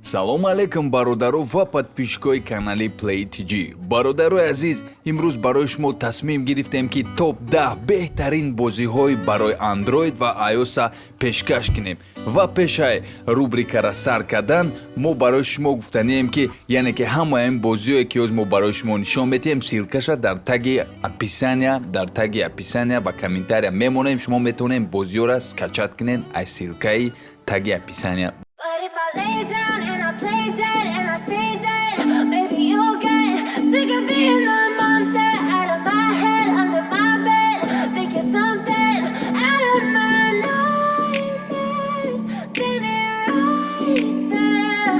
салом алейкум бародару ва подписчикои канали Play TG. Бародарои азиз, имрӯз барои шумо тасмим гирифтем ки топ 10 беҳтарин бозиҳои барои Android ва iOS пешкаш кунем. Ва пешай рубрикаро сар кардан, мо барои шумо гуфтанем ки яъне ки ҳамаи ин бозиҳое ки ҳоз мо барои шумо нишон медиҳем, ссилкаша дар таги описания ва комментария мемонем. Шумо метавонем бозиҳоро скачат кунен аз ссилкаи таги описания. But if I lay down and I play dead and I stay dead, maybe you'll get sick of being the monster out of my head, under my bed, think you're something out of my nightmares, standing right there.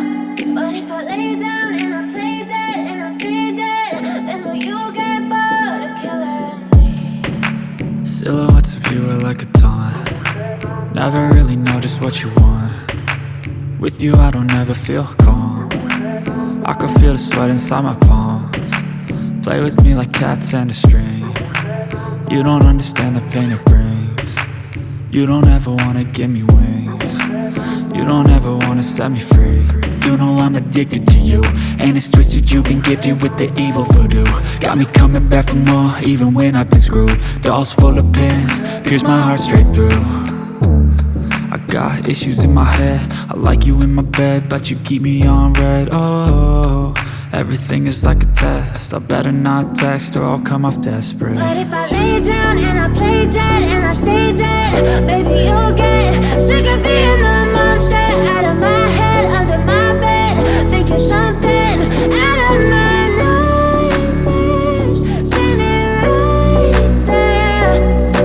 But if I lay down and I play dead and I stay dead, then will you get bored of killing me? Silhouettes of you are like a taunt. Never really know just what you want. With you I don't ever feel calm. I can feel the sweat inside my palms. Play with me like cats and a string. You don't understand the pain it brings. You don't ever wanna give me wings. You don't ever wanna set me free. You know I'm addicted to you, and it's twisted, you've been gifted with the evil voodoo. Got me coming back for more, even when I've been screwed. Dolls full of pins, pierce my heart straight through. I got issues in my head, I like you in my bed, but you keep me on red. Oh, everything is like a test, I better not text or I'll come off desperate. But if I lay down and I play dead and I stay dead, baby you'll get sick of being the monster out of my head, under my bed, think you're something out of my nightmares, standing right there.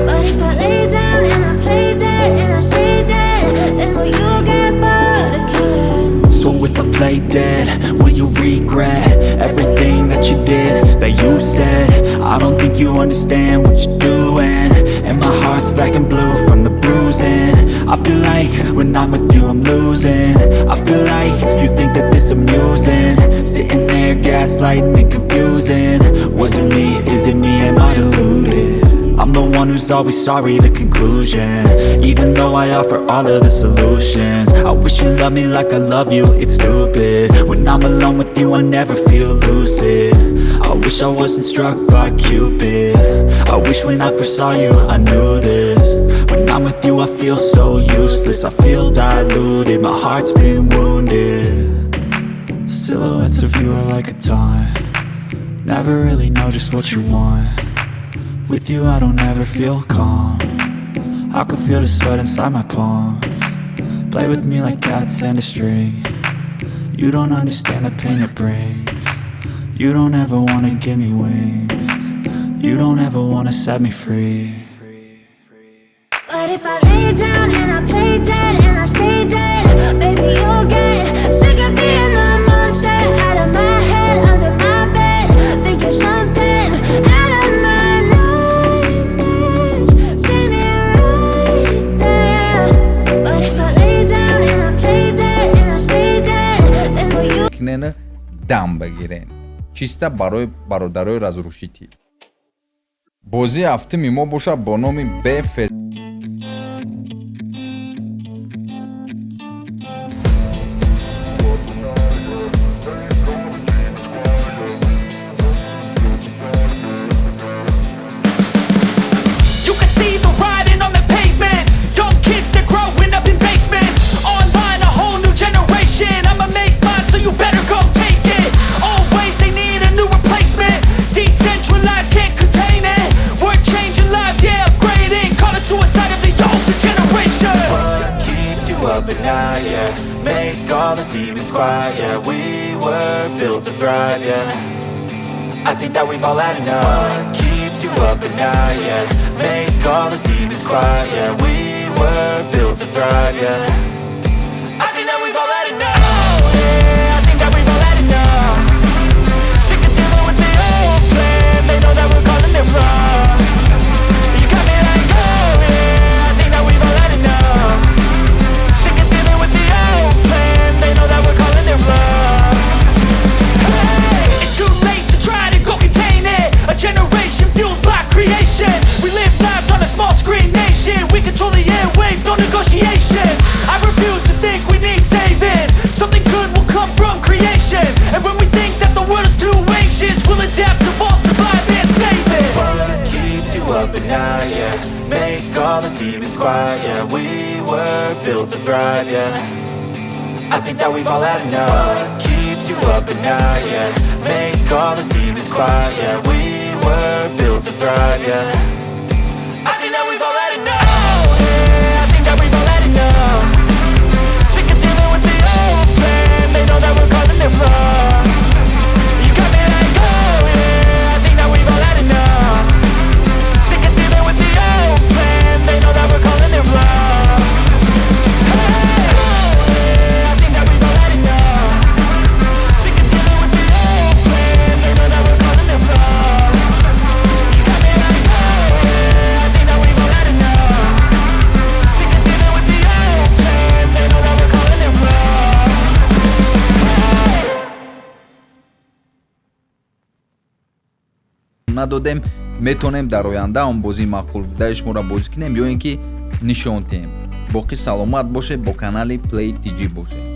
But if I lay down and I play dead and I stay dead, then will you get bored of killing me? So if I play dead, will you regret everything that you did, that you said? I don't think you understand what you're doing, and my heart's black and blue from the bruising. I feel like when I'm with you I'm losing. I feel like you think that this amusing, sitting there gaslighting and confusing. Was it me? Is it me? Am I deluded? I'm the one who's always sorry, the conclusion, even though I offer all of the solutions. I wish you loved me like I love you, it's stupid. When I'm alone with you I never feel lucid. I wish I wasn't struck by Cupid. I wish when I first saw you I knew this. When I'm with you I feel so useless, I feel diluted, my heart's been wounded. Silhouettes of you are like a taunt. Never really know just what you want. With you I don't ever feel calm. I can feel the sweat inside my palms. Play with me like cats and a string. You don't understand the pain it brings. You don't ever wanna give me wings. You don't ever wanna set me free. But if I lay down and I play dead and I stay dead, baby you'll get sick of being the monster out of my head, under my bed, think you're something out of my nightmares, standing right there. But if I lay down and I play dead and I stay dead, then will you Кинена дам бигирен. Чиста барои бародарои разрушитӣ. Бозии ҳафта мимо бошад бо номи BF. At night, yeah. Make all the demons quiet, yeah. We were built to thrive, yeah. I think that we've all had enough. What keeps you up at night, yeah. Make all the demons quiet, yeah. We were built to thrive, yeah. I think that we've all had enough. Oh, yeah, I think that we've all had enough. Sick of dealing with the old plan. They know that we're calling it wrong. You got me like, oh yeah, I think that we've all had enough. They know that we're calling it wrong. Hey, it's too late to try to go contain it. A generation fueled by creation. We live lives on a small screen nation. We control the airwaves, no negotiation. I demons quiet, yeah. We were built to thrive, yeah. I think that we've all had enough. What keeps you up at night, yeah. Make all the demons quiet, yeah. We were built to thrive, yeah. I think that we've all had enough. Oh, yeah, I think that we've all had enough. Sick of dealing with the old plan. They know that we're calling it wrong. You got me like, oh yeah, I think that we've all had enough. Sick of dealing with the old plan. They know that we're calling it wrong. Hey, oh yeah, I think that we've all had enough. Sick of dealing with the old plan. They know that we're calling it wrong. You got me like, oh yeah, I think that we've all had enough. Sick of dealing with the old plan. They know that we're calling it wrong. надодем метонем дар оянда он бозии мақбулбудаашморо бозӣ кунем ё ин ки нишон диҳем. боқӣ саломат бошед, бо канали Play TG бошед.